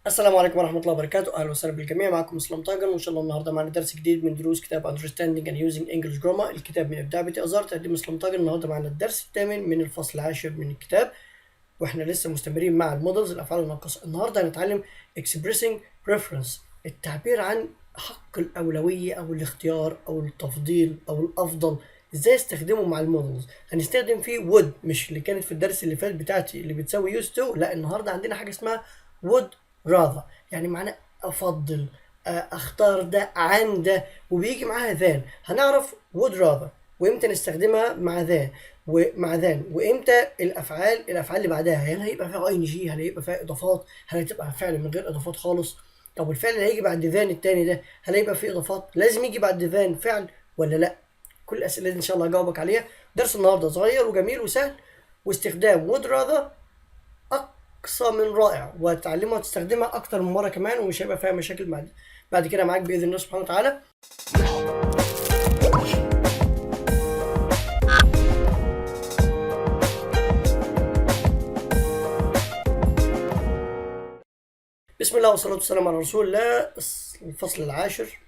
السلام عليكم ورحمة الله وبركاته. أهلا وسهلا بالجميع، معكم إسلام طاجن، وإن شاء الله النهاردة معنا درس جديد من دروس كتاب Understanding and Using English Grammar، الكتاب من إبداع أزار تقديم إسلام طاجن. النهاردة معنا الدرس الثامن من الفصل العاشر من الكتاب، وإحنا لسه مستمرين مع المودلز الأفعال الناقصة. النهاردة هنتعلم Expressing Preference، التعبير عن حق الأولوية أو الاختيار أو التفضيل أو الأفضل. إزاي استخدمه مع المودلز؟ هنستخدم فيه would، مش اللي كانت في الدرس اللي فات بتاعتي اللي بتساوي used to، لا النهاردة عندنا حاجة اسمها would rather، يعني معناه افضل، اختار ده عن ده، وبيجي معاها ذان. هنعرف would rather وامتى نستخدمها مع ذان وامتى الافعال اللي بعدها، هل هيبقى فيها اي جي، هل هيبقى فيها اضافات، هل هتبقى فعل من غير اضافات خالص. طب الفعل اللي هيجي بعد ذان التاني ده هل هيبقى فيه اضافات، لازم يجي بعد ذان فعل ولا لا؟ كل الاسئله دي ان شاء الله هجاوبك عليها. درس النهارده صغير وجميل وسهل، واستخدام would rather اقصى من رائع، وتعلمها وتستخدمها اكتر من مره كمان، ومش هيبقى فيها مشاكل بعد كده معاك باذن الله سبحانه وتعالى. بسم الله والصلاه والسلام على رسول الله. الفصل العاشر،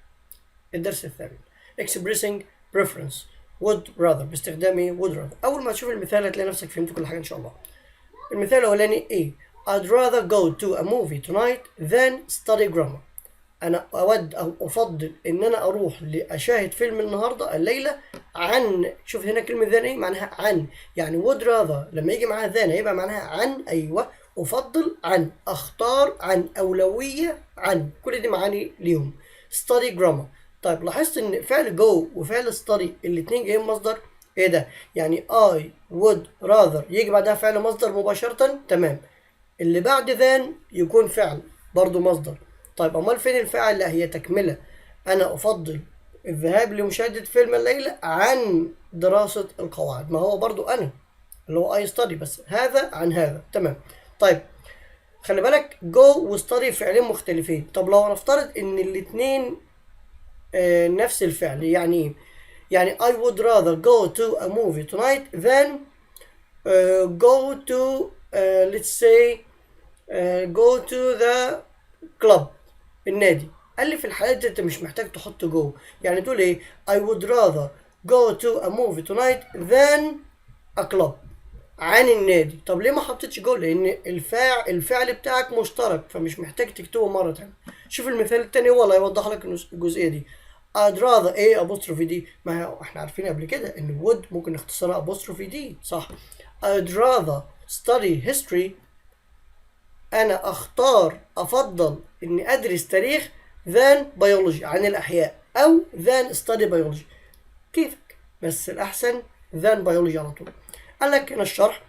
الدرس الثامن، Expressing Preference would rather، باستخدام would rather. اول ما تشوف المثال هتلاقي نفسك فهمت كل حاجه ان شاء الله. المثال الاولاني ايه؟ I'd rather go to a movie tonight than study grammar. أنا أود أو أفضل إن أنا أروح لأشاهد فيلم النهاردة الليلة عن، شوف هنا كلمة than إيه؟ معناها عن، يعني would rather لما يجي معاها than هيبقى معناها عن، أيوه، أفضل عن، أختار عن، أولوية عن، كل دي معاني ليهم. study grammar. طيب لاحظت إن فعل go وفعل study الاتنين جايين مصدر. إيه ده؟ يعني I would rather يجي بعدها فعل مصدر مباشرة، تمام. اللي بعد ذان يكون فعل برضو مصدر. طيب امال فين الفعل؟ لا، هي تكملة. انا افضل الذهاب لمشاهدة فيلم الليلة عن دراسة القواعد، ما هو برضو انا اللي هو I study، بس هذا عن هذا، تمام. طيب خلي بالك go و study فعلين مختلفين. طب لو هنفترض ان الاتنين نفس الفعل، يعني ايه؟ يعني I would rather go to a movie tonight than go to let's say go to the club، النادي. قال لي في الحالات دي انت مش محتاج تحط جو، يعني تقول ايه؟ I would rather go to a movie tonight than a club، عن النادي. طب ليه ما حطيتش جو؟ لان الفعل بتاعك مشترك، فمش محتاج تكتبه مره تانية. شوف المثال التاني هو اللي هيوضح لك الجزئيه دي. I'd rather ايه apostrophe دي، ما هو احنا عارفين قبل كده ان would ممكن نختصرها apostrophe دي، صح؟ I'd rather study history، أنا أختار أفضل إني أدرس تاريخ than biology، عن الأحياء، أو than study biology، كيفك، بس الأحسن than biology على طول. قال لك هنا الشرح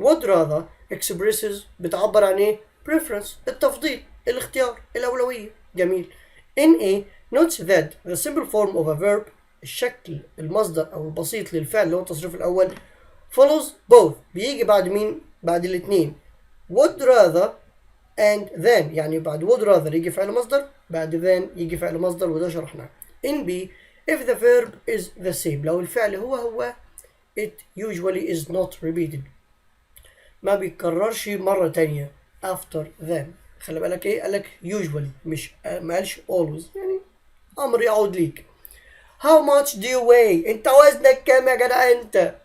would rather expresses بتعبر عن إيه؟ preference، التفضيل، الاختيار، الأولوية. جميل. in a notes that the simple form of a verb، الشكل المصدر أو البسيط للفعل اللي هو التصريف الأول follows both، بيجي بعد مين؟ بعد الاتنين would rather and then، يعني بعد would rather يجي فعل مصدر، بعد then يجي فعل مصدر، وده شرحناه. in B if the verb is the same، لو الفعل هو it usually is not repeated، ما بيتكررش مرة تانية after then. خلي بالك ايه؟ قالك usually، مش ما قالش always، يعني امر يعود ليك. how much do you weigh، انت وزنك كام يا جدع انت؟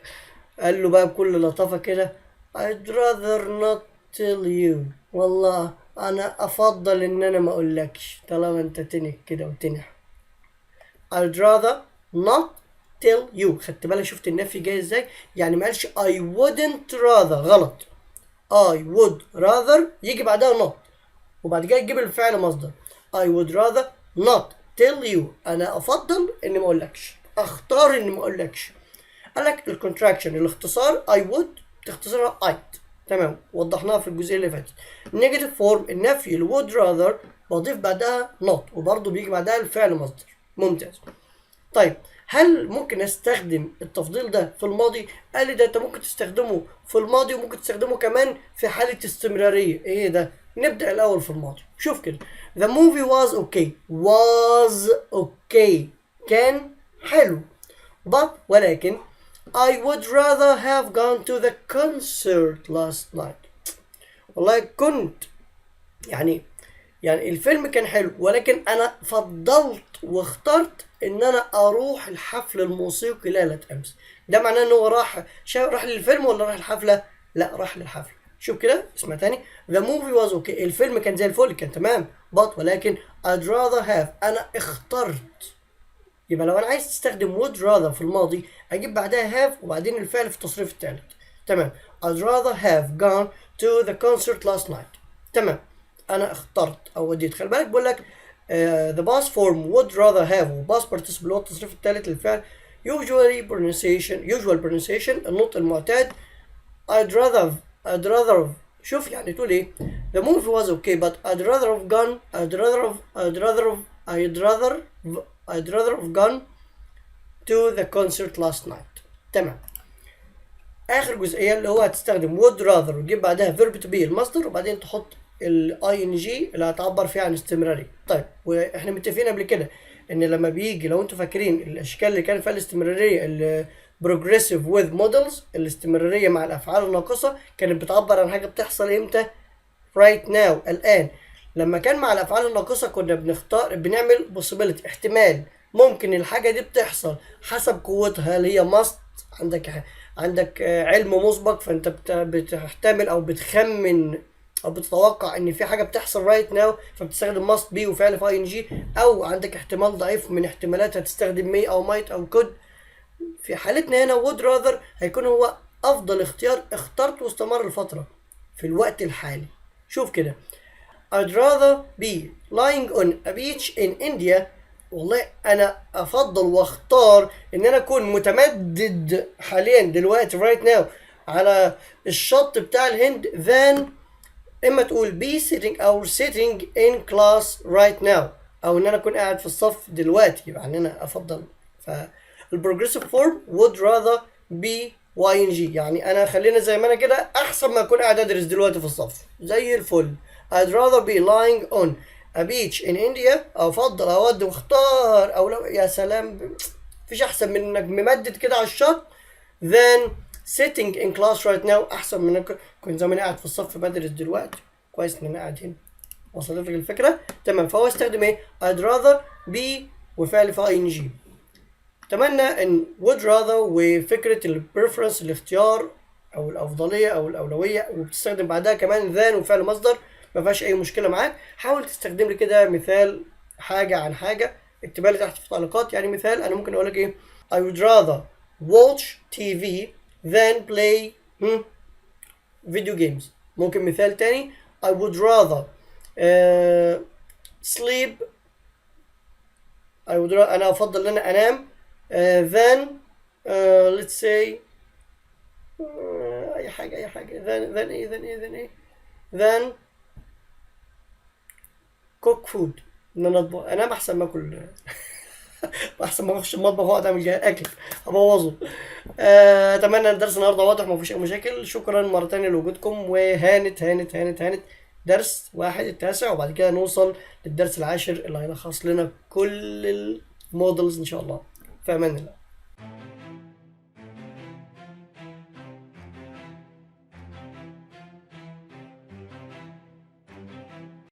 قال له بقى بكل لطافة كده I'd rather not tell you، والله انا افضل ان انا ما اقولكش طالما انت تنك كده وتنح. I'd rather not tell you، خدت بالك شفت النفي جاي ازاي؟ يعني ما قالش I wouldn't rather، غلط. I would rather يجي بعدها not، وبعد كده تجيب الفعل مصدر. I would rather not tell you، انا افضل اني ما اقولكش، اختار اني ما اقولكش. قالك الكونتراكشن الاختصار I would تختصرها I'd، تمام، وضحناها في الجزئيه اللي فاتت. النيجاتيف فورم النفي ال would rather بضيف بعدها not، وبرضه بيجي بعدها الفعل مصدر. ممتاز. طيب هل ممكن استخدم التفضيل ده في الماضي؟ قال لي ده انت ممكن تستخدمه في الماضي، وممكن تستخدمه كمان في حاله استمراريه. ايه ده؟ نبدا الاول في الماضي. شوف كده the movie was okay، was okay كان حلو، ولكن I would rather have gone to the concert last night. والله كنت، يعني يعني الفيلم كان حلو ولكن انا فضلت واخترت ان انا اروح الحفل الموسيقي ليلة امس. ده معناه ان هو راح للفيلم ولا راح الحفلة؟ لا، راح للحفل. شوف كده، اسمع تاني. The movie was okay. الفيلم كان زي الفل، كان تمام. but ولكن I'd rather have. انا اخترت. يبقى لو انا عايز تستخدم would rather في الماضي اجيب بعدها have وبعدين الفعل في التصريف الثالث. تمام. I'd rather have gone to the concert last night. تمام. انا اخترت او وديت. خلي بالك بقول لك the past form would rather have و past participle هو التصريف الثالث للفعل. usual pronunciation النطق المعتاد. I'd rather شوف يعني تقول ايه. The movie was okay but I'd rather have gone to the concert last night. تمام. اخر جزئيه اللي هو هتستخدم would rather وتجيب بعدها verb to be المصدر وبعدين تحط ال ing اللي هتعبر فيها عن استمراريه. طيب، واحنا متفقين قبل كده ان لما بيجي، لو انتوا فاكرين الاشكال اللي كان فيها الاستمراريه ال progressive with models، الاستمراريه مع الافعال الناقصه كانت بتعبر عن حاجه بتحصل امتى؟ right now، الان. لما كان مع الافعال الناقصه كنا بنعمل possibility، احتمال، ممكن الحاجه دي بتحصل حسب قوتها اللي هي must. عندك علم مسبق، فانت بتحتمل او بتخمن او بتتوقع ان في حاجه بتحصل right now فبتستخدم must be وفعل في ing. او عندك احتمال ضعيف من احتمالات هتستخدم may او might او could. في حالتنا هنا would rather هيكون هو افضل اختيار، اخترت واستمر الفتره في الوقت الحالي. شوف كده. I'd rather be lying on a beach in India. والله انا افضل واختار ان انا اكون متمدد حاليا دلوقتي right now على الشط بتاع الهند than اما تقول be sitting او sitting in class right now، او ان انا اكون قاعد في الصف دلوقتي. يبقى ان انا افضل. فالبروجريسيف فورم would rather be ing، يعني انا خلينا زي ما انا كده احسن ما اكون قاعد ادرس دلوقتي في الصف زي الفل. I'd rather be lying on a beach in India. افضل اود واختار او لو يا سلام مفيش احسن من انك ممدد كده على الشط than sitting in class right now. احسن من انك كنت زمان قاعد في الصف بدرس دلوقتي. كويس ان انا قاعد هنا. وصلت لك الفكره؟ تمام. فهو استخدم ايه؟ I'd rather be وفعل في ing. اتمنى ان would rather وفكره البريفرنس الاختيار او الافضليه او الاولويه وبتستخدم بعدها كمان than وفعل مصدر ما فيهاش اي مشكله معاك. حاول تستخدم لي كده مثال حاجه عن حاجه، اكتبها لي تحت في التعليقات. يعني مثال انا ممكن اقول لك ايه؟ I would rather watch TV than play video games. ممكن مثال تاني I would rather sleep. انا افضل ان انا انام than let's say اي حاجه than cook food. ان انا اطبخ، انام احسن ما اكل احسن ما اخش المطبخ واقعد اعمل اكل ابوظه. اتمنى ان الدرس النهارده واضح ومفيش اي مشاكل. شكرا مره تانية لوجودكم. وهانت درس 1 التاسع وبعد كده نوصل للدرس 10 اللي هيلخص لنا كل المودلز ان شاء الله. في امان الله.